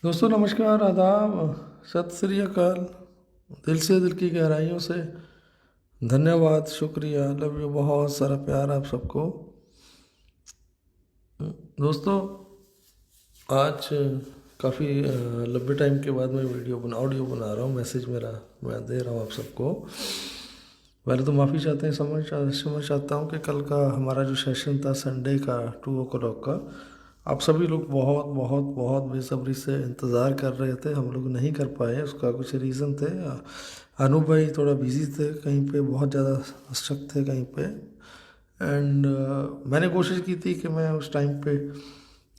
दोस्तों नमस्कार, आदाब, सत श्री अकाल। दिल से, दिल की गहराइयों से धन्यवाद, शुक्रिया, लव यू, बहुत सारा प्यार आप सबको। दोस्तों आज काफ़ी लंबे टाइम के बाद मैं ऑडियो बना रहा हूँ। मैसेज मेरा मैं दे रहा हूँ आप सबको। पहले तो माफ़ी चाहते हैं, समझ चाहता हूँ कि कल का हमारा जो सेशन था संडे का 2 o'clock का, आप सभी लोग बहुत बहुत बहुत बेसब्री से इंतज़ार कर रहे थे। हम लोग नहीं कर पाए, उसका कुछ रीज़न थे। अनूप भाई थोड़ा बिजी थे कहीं पे, बहुत ज़्यादा स्ट्रक थे कहीं पे। एंड मैंने कोशिश की थी कि मैं उस टाइम पे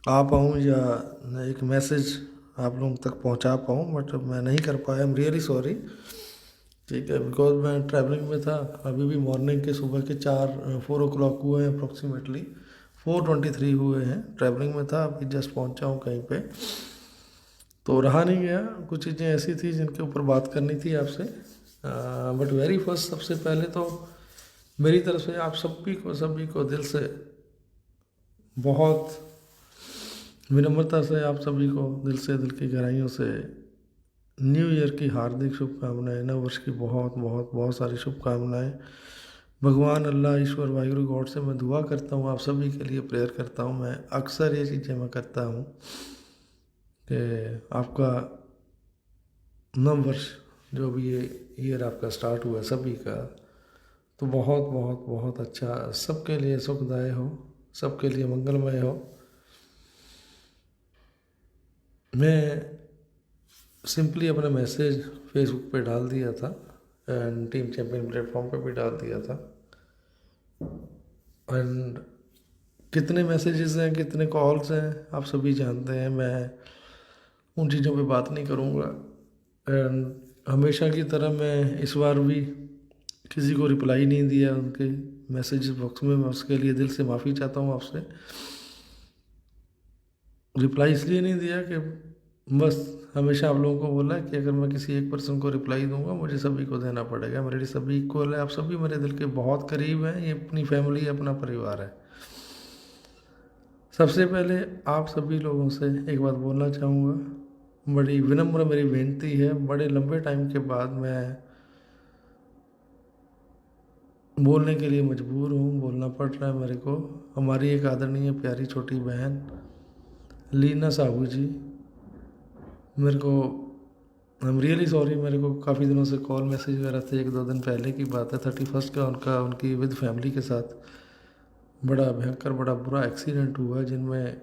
आ पाऊँ या एक मैसेज आप लोगों तक पहुंचा पाऊँ, बट मैं नहीं कर पाया। I am really sorry. ठीक है, बिकॉज मैं ट्रैवलिंग में था। अभी भी मॉर्निंग के सुबह के 4-4 o'clock हुए हैं अप्रोक्सीमेटली, 4:23 हुए हैं। ट्रैवलिंग में था, अभी जस्ट पहुंचा हूँ कहीं पे, तो रहा नहीं गया। कुछ चीज़ें ऐसी थी जिनके ऊपर बात करनी थी आपसे। बट वेरी फर्स्ट, सबसे पहले तो मेरी तरफ से आप सभी को दिल से बहुत विनम्रता से आप सभी को दिल से, दिल की गहराइयों से न्यू ईयर की हार्दिक शुभकामनाएं, नव वर्ष की बहुत बहुत बहुत सारी शुभकामनाएं। भगवान अल्लाह, ईश्वर, वाहिगुरु गॉड से मैं दुआ करता हूँ, आप सभी के लिए प्रेयर करता हूँ। मैं अक्सर ये चीज़ें मैं करता हूँ कि आपका नव वर्ष, जो भी ये ईयर आपका स्टार्ट हुआ सभी का, तो बहुत बहुत बहुत अच्छा, सबके लिए सुखदायक हो, सबके लिए मंगलमय हो। मैं सिंपली अपना मैसेज फेसबुक पे डाल दिया था एंड टीम चैंपियन प्लेटफॉर्म पे भी डाल दिया था। एंड कितने मैसेजेस हैं, कितने कॉल्स हैं, आप सभी जानते हैं। मैं उन चीज़ों पे बात नहीं करूँगा। एंड हमेशा की तरह मैं इस बार भी किसी को रिप्लाई नहीं दिया उनके मैसेज बॉक्स में। मैं उसके लिए दिल से माफ़ी चाहता हूँ आपसे। रिप्लाई इसलिए नहीं दिया कि बस हमेशा आप लोगों को बोला कि अगर मैं किसी एक पर्सन को रिप्लाई दूंगा मुझे सभी को देना पड़ेगा। मेरे लिए सभी इक्वल है, आप सभी मेरे दिल के बहुत करीब हैं। ये अपनी फैमिली, अपना परिवार है। सबसे पहले आप सभी लोगों से एक बात बोलना चाहूँगा, बड़ी विनम्र मेरी विनती है। बड़े लंबे टाइम के बाद मैं बोलने के लिए मजबूर हूँ, बोलना पड़ रहा है मेरे को। हमारी एक आदरणीय प्यारी छोटी बहन लीना साहू जी, मेरे को आई एम रियली सॉरी, मेरे को काफ़ी दिनों से कॉल मैसेज वगैरह थे। 1-2 दिन पहले की बात है, 31st का उनकी विद फैमिली के साथ बड़ा भयंकर, बड़ा बुरा एक्सीडेंट हुआ, जिनमें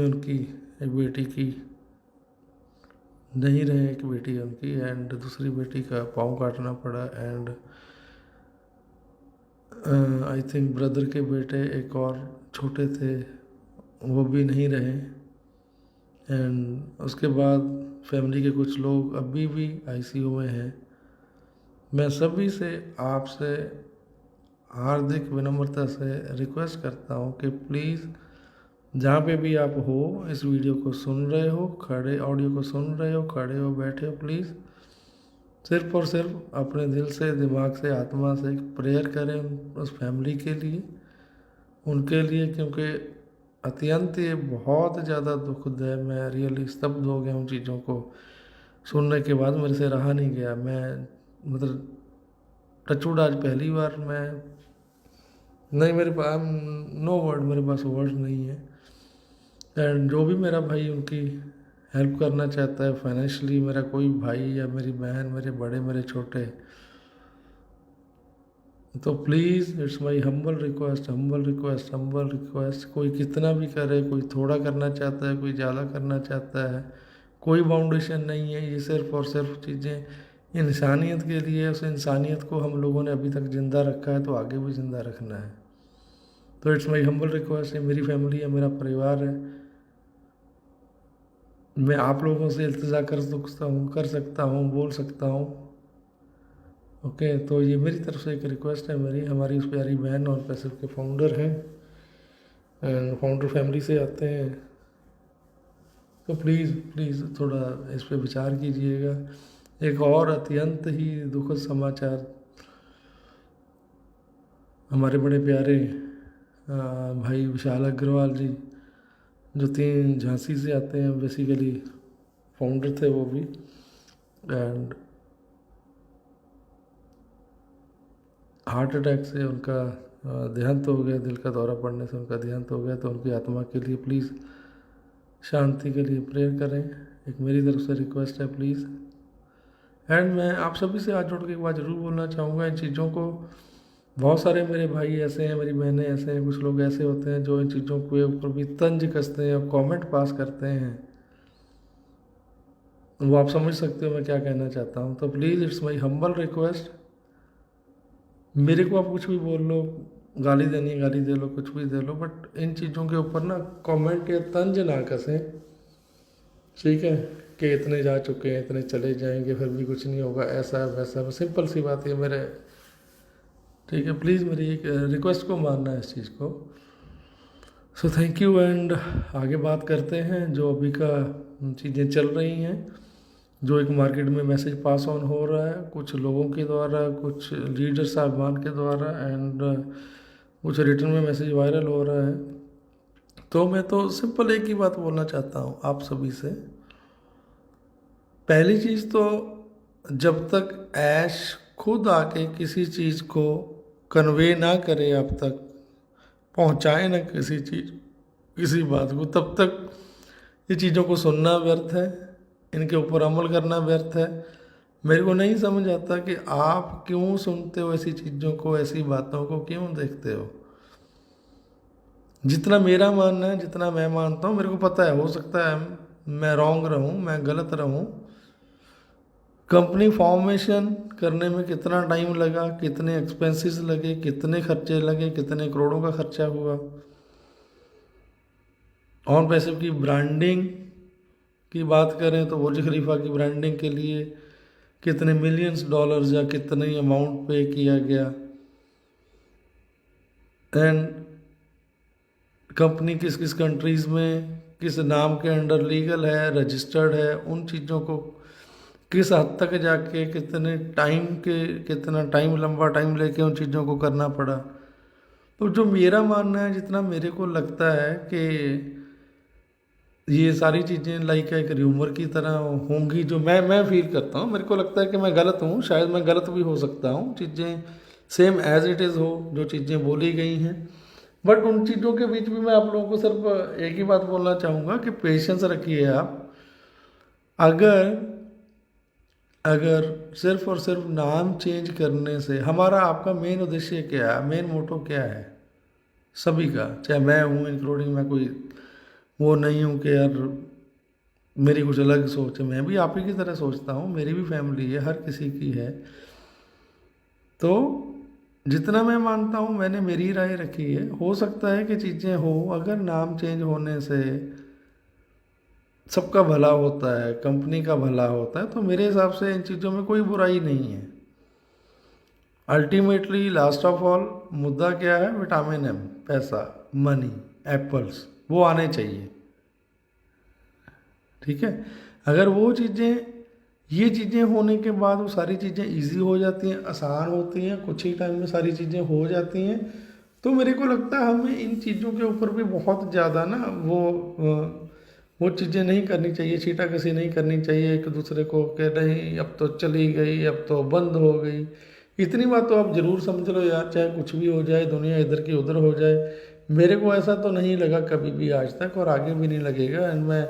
उनकी एक बेटी की नहीं रहे, एक बेटी उनकी, एंड दूसरी बेटी का पाँव काटना पड़ा। एंड आई थिंक ब्रदर के बेटे एक और छोटे थे, वो भी नहीं रहे। एंड उसके बाद फैमिली के कुछ लोग अभी भी आईसीयू में हैं। मैं सभी से, आपसे हार्दिक विनम्रता से रिक्वेस्ट करता हूँ कि प्लीज़ जहाँ पे भी आप हो, इस वीडियो को सुन रहे हो, खड़े ऑडियो को सुन रहे हो, खड़े हो, बैठे हो, प्लीज़ सिर्फ और सिर्फ अपने दिल से, दिमाग से, आत्मा से एक प्रेयर करें उस फैमिली के लिए, उनके लिए। क्योंकि अत्यंत ये बहुत ज़्यादा दुखद है। मैं रियली स्तब्ध हो गया उन चीज़ों को सुनने के बाद, मेरे से रहा नहीं गया। मैं मतलब टचवुड आज पहली बार मैं, नहीं मेरे पास नो वर्ड, मेरे पास वर्ड नहीं है। एंड जो भी मेरा भाई उनकी हेल्प करना चाहता है फाइनेंशियली, मेरा कोई भाई या मेरी बहन, मेरे बड़े, मेरे छोटे, तो please it's my humble request, humble request, humble request. कोई कितना भी करे, कोई थोड़ा करना चाहता है, कोई ज़्यादा करना चाहता है, कोई बाउंडेशन नहीं है। ये सिर्फ और सिर्फ चीज़ें इंसानियत के लिए। उस इंसानियत को हम लोगों ने अभी तक ज़िंदा रखा है, तो आगे भी ज़िंदा रखना है। तो इट्स माई हम्बल रिक्वेस्ट है, मेरी फैमिली है, मेरा परिवार है। मैं आप लोगों से इल्तिजा कर सकता हूँ, बोल सकता हूँ। ओके, तो ये मेरी तरफ से एक रिक्वेस्ट है। मेरी, हमारी उस प्यारी बहन और पैसिव के फाउंडर हैं एंड फाउंडर फैमिली से आते हैं, तो प्लीज़ प्लीज़ थोड़ा इस पे विचार कीजिएगा। एक और अत्यंत ही दुखद समाचार, हमारे बड़े प्यारे भाई विशाल अग्रवाल जी जो 3 झांसी से आते हैं, बेसिकली फाउंडर थे वो भी। एंड हार्ट अटैक से उनका देहांत हो गया, दिल का दौरा पड़ने से उनका देहांत हो गया। तो उनकी आत्मा के लिए प्लीज़ शांति के लिए प्रेयर करें, एक मेरी तरफ से रिक्वेस्ट है प्लीज़। एंड मैं आप सभी से हाथ जोड़ के एक बात ज़रूर बोलना चाहूँगा, इन चीज़ों को बहुत सारे मेरे भाई ऐसे हैं, मेरी बहनें ऐसे हैं, कुछ लोग ऐसे होते हैं जो इन चीज़ों के ऊपर भी तंज कसते हैं और कमेंट पास करते हैं। वो आप समझ सकते हो मैं क्या कहना चाहता हूँ। तो please it's my humble request, मेरे को आप कुछ भी बोल लो, गाली देनी है गाली दे लो, कुछ भी दे लो, बट इन चीज़ों के ऊपर ना कमेंट या तंज ना कसें, ठीक है, कि इतने जा चुके हैं, इतने चले जाएंगे, फिर भी कुछ नहीं होगा, ऐसा वैसा। सिंपल सी बात है मेरे, ठीक है, प्लीज़ मेरी एक रिक्वेस्ट को मानना है इस चीज़ को। So thank you. एंड आगे बात करते हैं जो अभी का चीज़ें चल रही हैं, जो एक मार्केट में मैसेज पास ऑन हो रहा है कुछ लोगों के द्वारा, कुछ लीडर साहबान के द्वारा, एंड कुछ रिटर्न में मैसेज वायरल हो रहा है। तो मैं तो सिंपल एक ही बात बोलना चाहता हूँ आप सभी से। पहली चीज़ तो जब तक ऐश खुद आके किसी चीज़ को कन्वे ना करे, आप तक पहुँचाए ना किसी बात को, तब तक ये चीज़ों को सुनना व्यर्थ है, इनके ऊपर अमल करना व्यर्थ है। मेरे को नहीं समझ आता कि आप क्यों सुनते हो ऐसी चीज़ों को, ऐसी बातों को क्यों देखते हो। जितना मेरा मानना है, जितना मैं मानता हूँ, मेरे को पता है, हो सकता है मैं रॉन्ग रहूँ, मैं गलत रहूँ। कंपनी फॉर्मेशन करने में कितना टाइम लगा, कितने एक्सपेंसेस लगे, कितने खर्चे लगे, कितने करोड़ों का खर्चा हुआ। ऑन पैसिव की ब्रांडिंग की बात करें तो बुर्ज खलीफा की ब्रांडिंग के लिए कितने मिलियंस डॉलर्स या कितने अमाउंट पे किया गया। एंड कंपनी किस किस कंट्रीज़ में किस नाम के अंडर लीगल है, रजिस्टर्ड है, उन चीज़ों को किस हद तक जाके कितना टाइम लंबा टाइम लेके उन चीज़ों को करना पड़ा। तो जो मेरा मानना है, जितना मेरे को लगता है कि ये सारी चीज़ें लाइक एक र्यूमर की तरह होंगी, जो मैं फील करता हूँ। मेरे को लगता है कि मैं गलत हूँ, शायद मैं गलत भी हो सकता हूँ, चीज़ें सेम एज इट इज़ हो जो चीज़ें बोली गई हैं। बट उन चीज़ों के बीच भी मैं आप लोगों को सिर्फ एक ही बात बोलना चाहूँगा कि पेशेंस रखिए आप। अगर सिर्फ और सिर्फ नाम चेंज करने से हमारा आपका मेन उद्देश्य क्या है, मेन मोटो क्या है सभी का, चाहे मैं हूँ इंक्लूडिंग, मैं कोई वो नहीं हूँ कि यार मेरी कुछ अलग सोच है, मैं भी आप ही की तरह सोचता हूँ, मेरी भी फैमिली है, हर किसी की है। तो जितना मैं मानता हूँ मैंने मेरी राय रखी है। हो सकता है कि चीज़ें हो, अगर नाम चेंज होने से सबका भला होता है, कंपनी का भला होता है, तो मेरे हिसाब से इन चीज़ों में कोई बुराई नहीं है। अल्टीमेटली लास्ट ऑफ ऑल मुद्दा क्या है, विटामिन एम, पैसा, मनी, एप्पल्स, वो आने चाहिए, ठीक है। अगर वो चीज़ें, ये चीज़ें होने के बाद वो सारी चीज़ें इजी हो जाती हैं, आसान होती हैं, कुछ ही टाइम में सारी चीज़ें हो जाती हैं। तो मेरे को लगता है हमें इन चीज़ों के ऊपर भी बहुत ज़्यादा ना वो चीज़ें नहीं करनी चाहिए, छीटाकशी नहीं करनी चाहिए एक दूसरे को कि नहीं अब तो चली गई, अब तो बंद हो गई। इतनी बात तो आप ज़रूर समझ लो यार, चाहे कुछ भी हो जाए, दुनिया इधर की उधर हो जाए, मेरे को ऐसा तो नहीं लगा कभी भी आज तक, और आगे भी नहीं लगेगा। एंड मैं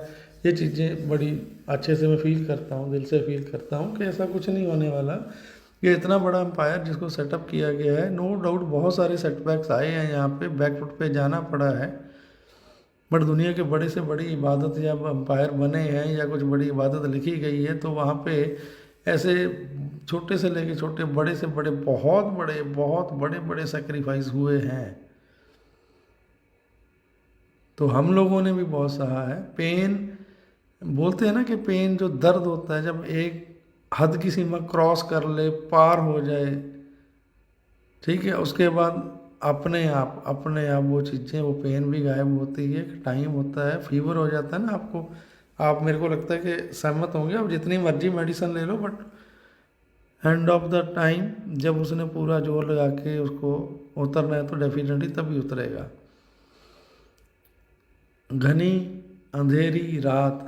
ये चीज़ें बड़ी अच्छे से मैं फील करता हूँ, दिल से फील करता हूँ कि ऐसा कुछ नहीं होने वाला। ये इतना बड़ा एम्पायर जिसको सेटअप किया गया है, नो डाउट बहुत सारे सेटबैक्स आए हैं, यहाँ पे बैकफुट पे जाना पड़ा है, बट दुनिया के बड़े से बड़ी इबादत जब एम्पायर बने हैं या कुछ बड़ी इबादत लिखी गई है, तो वहाँ पे ऐसे छोटे से लेके छोटे, बड़े से बड़े, बहुत बड़े बड़े सेक्रीफाइस हुए हैं। तो हम लोगों ने भी बहुत सहा है पेन। बोलते हैं ना कि पेन जो दर्द होता है, जब एक हद की सीमा क्रॉस कर ले, पार हो जाए, ठीक है, उसके बाद अपने आप वो चीज़ें, वो पेन भी गायब होती है। एक टाइम होता है, फीवर हो जाता है ना आपको, आप मेरे को लगता है कि सहमत होंगे, आप जितनी मर्जी मेडिसिन ले लो, but end of the time जब उसने पूरा जोर लगा के उसको उतरना है तो डेफिनेटली तभी उतरेगा। घनी अंधेरी रात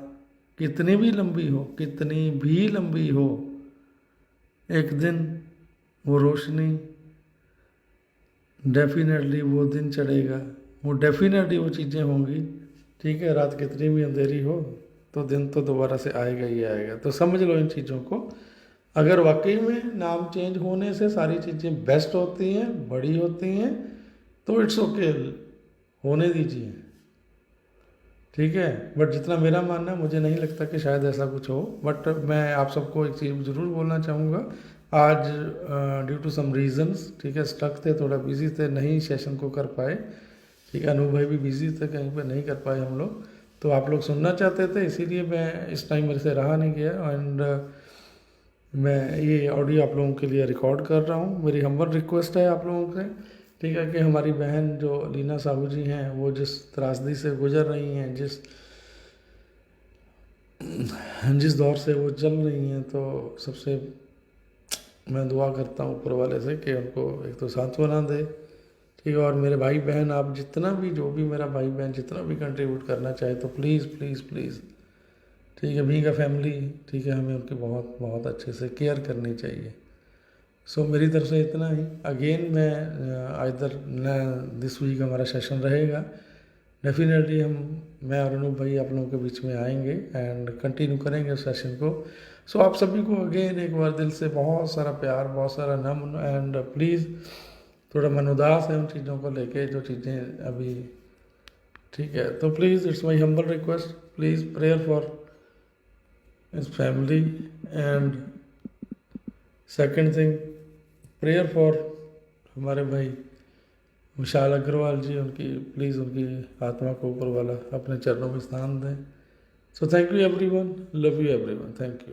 कितनी भी लंबी हो, कितनी भी लंबी हो, एक दिन वो रोशनी डेफिनेटली वो दिन चढ़ेगा, वो डेफिनेटली वो चीज़ें होंगी। ठीक है, रात कितनी भी अंधेरी हो तो दिन तो दोबारा से आएगा ही आएगा। तो समझ लो इन चीज़ों को। अगर वाकई में नाम चेंज होने से सारी चीज़ें बेस्ट होती हैं, बड़ी होती हैं, तो इट्स ओके, होने दीजिए। ठीक है, बट जितना मेरा मानना है, मुझे नहीं लगता कि शायद ऐसा कुछ हो। बट मैं आप सबको एक चीज़ ज़रूर बोलना चाहूँगा, आज ड्यू टू सम रीज़न्स, ठीक है, स्टक थे, थोड़ा बिजी थे, नहीं सेशन को कर पाए। ठीक है, अनुभव भाई भी बिजी थे, कहीं पे नहीं कर पाए हम लोग। तो आप लोग सुनना चाहते थे, इसीलिए मैं इस टाइम मेरे से रहा नहीं गया। एंड मैं ये ऑडियो आप लोगों के लिए रिकॉर्ड कर रहा हूँ। मेरी हम्बल रिक्वेस्ट है आप लोगों से, ठीक है, कि हमारी बहन जो लीना साहू जी हैं, वो जिस त्रासदी से गुजर रही हैं, जिस दौर से वो चल रही हैं, तो सबसे मैं दुआ करता हूँ ऊपर वाले से कि उनको एक तो सांत्वना दे। ठीक है, और मेरे भाई बहन, आप जितना भी, जो भी मेरा भाई बहन जितना भी कंट्रीब्यूट करना चाहे, तो प्लीज़ प्लीज़ प्लीज़, ठीक है, बीइंग अ फैमिली, ठीक है, हमें उनकी बहुत बहुत अच्छे से केयर करनी चाहिए। सो मेरी तरफ से इतना ही। अगेन मैं आइदर दिस वीक हमारा सेशन रहेगा, डेफिनेटली मैं और अनूप भाई आप लोगों के बीच में आएंगे एंड कंटिन्यू करेंगे उस सेशन को। सो आप सभी को अगेन एक बार दिल से बहुत सारा प्यार, बहुत सारा नमन। एंड प्लीज़, थोड़ा मन उदास है उन चीज़ों को लेके जो चीज़ें अभी, ठीक है, तो please it's my humble request, please prayer for इस family. And second thing, prayer for हमारे भाई विशाल अग्रवाल जी, उनकी प्लीज़ उनकी आत्मा को ऊपर वाला अपने चरणों में स्थान दें। So thank you everyone, love you everyone, thank you.